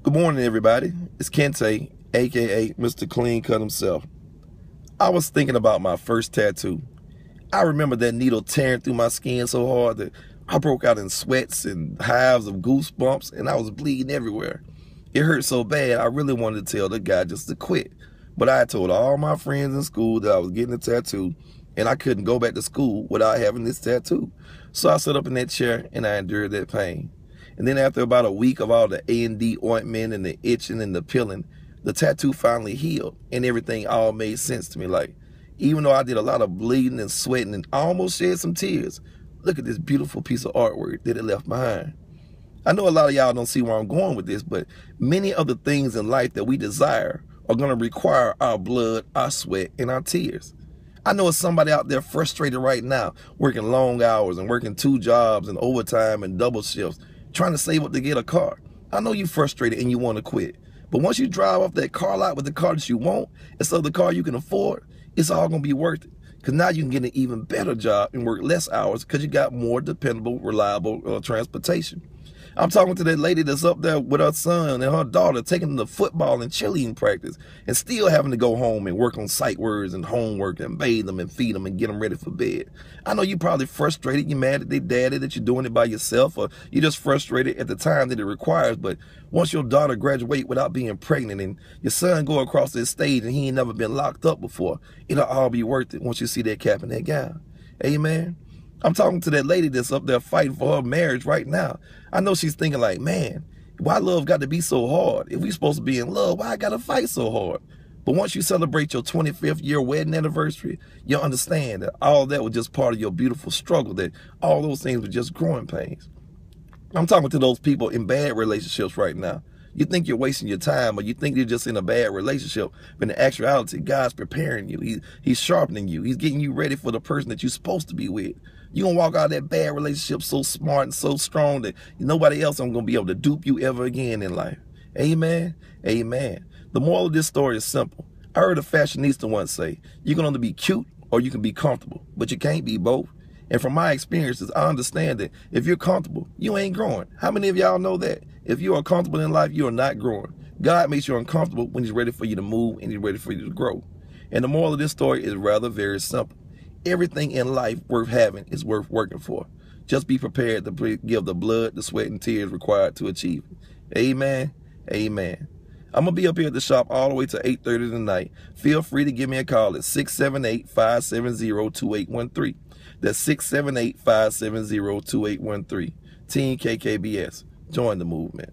Good morning, everybody. It's Kinte, aka Mr.KleanKut himself. I was thinking about my first tattoo. I remember that needle tearing through my skin so hard that I broke out in sweats and hives of goosebumps, and I was bleeding everywhere. It hurt so bad, I really wanted to tell the guy just to quit. But I had told all my friends in school that I was getting a tattoo, and I couldn't go back to school without having this tattoo. So I sat up in that chair, and I endured that pain. And then after about a week of all the A&D ointment and the itching and the peeling, the tattoo finally healed, and everything all made sense to me. Like, even though I did a lot of bleeding and sweating and almost shed some tears, look at this beautiful piece of artwork that it left behind. I know a lot of y'all don't see where I'm going with this, but many of the things in life that we desire are going to require our blood, our sweat, and our tears. I know it's somebody out there frustrated right now, working long hours and working 2 jobs and overtime and double shifts, trying to save up to get a car. I know you're frustrated and you want to quit. But once you drive off that car lot with the car that you want, instead of the car you can afford, it's all going to be worth it. Because now you can get an even better job and work less hours because you got more dependable, reliable transportation. I'm talking to that lady that's up there with her son and her daughter taking them to football and cheerleading practice and still having to go home and work on sight words and homework and bathe them and feed them and get them ready for bed. I know you're probably frustrated. You're mad at their daddy that you're doing it by yourself, or you're just frustrated at the time that it requires. But once your daughter graduate without being pregnant and your son go across this stage and he ain't never been locked up before, it'll all be worth it once you see that cap and that gown. Amen. I'm talking to that lady that's up there fighting for her marriage right now. I know she's thinking like, man, why love got to be so hard? If we supposed to be in love, why I got to fight so hard? But once you celebrate your 25th year wedding anniversary, you'll understand that all that was just part of your beautiful struggle, that all those things were just growing pains. I'm talking to those people in bad relationships right now. You think you're wasting your time, or you think you're just in a bad relationship, but in actuality, God's preparing you. He's sharpening you. He's getting you ready for the person that you're supposed to be with. You're going to walk out of that bad relationship so smart and so strong that nobody else ain't going to be able to dupe you ever again in life. Amen? Amen. The moral of this story is simple. I heard a fashionista once say, you can only be cute or you can be comfortable, but you can't be both. And from my experiences, I understand that if you're comfortable, you ain't growing. How many of y'all know that? If you are comfortable in life, you are not growing. God makes you uncomfortable when he's ready for you to move and he's ready for you to grow. And the moral of this story is rather very simple. Everything in life worth having is worth working for. Just be prepared to give the blood, the sweat, and tears required to achieve it. Amen. Amen. I'm going to be up here at the shop all the way to 8:30 tonight. Feel free to give me a call at 678-570-2813. That's 678-570-2813. Team KKBS. Join the movement.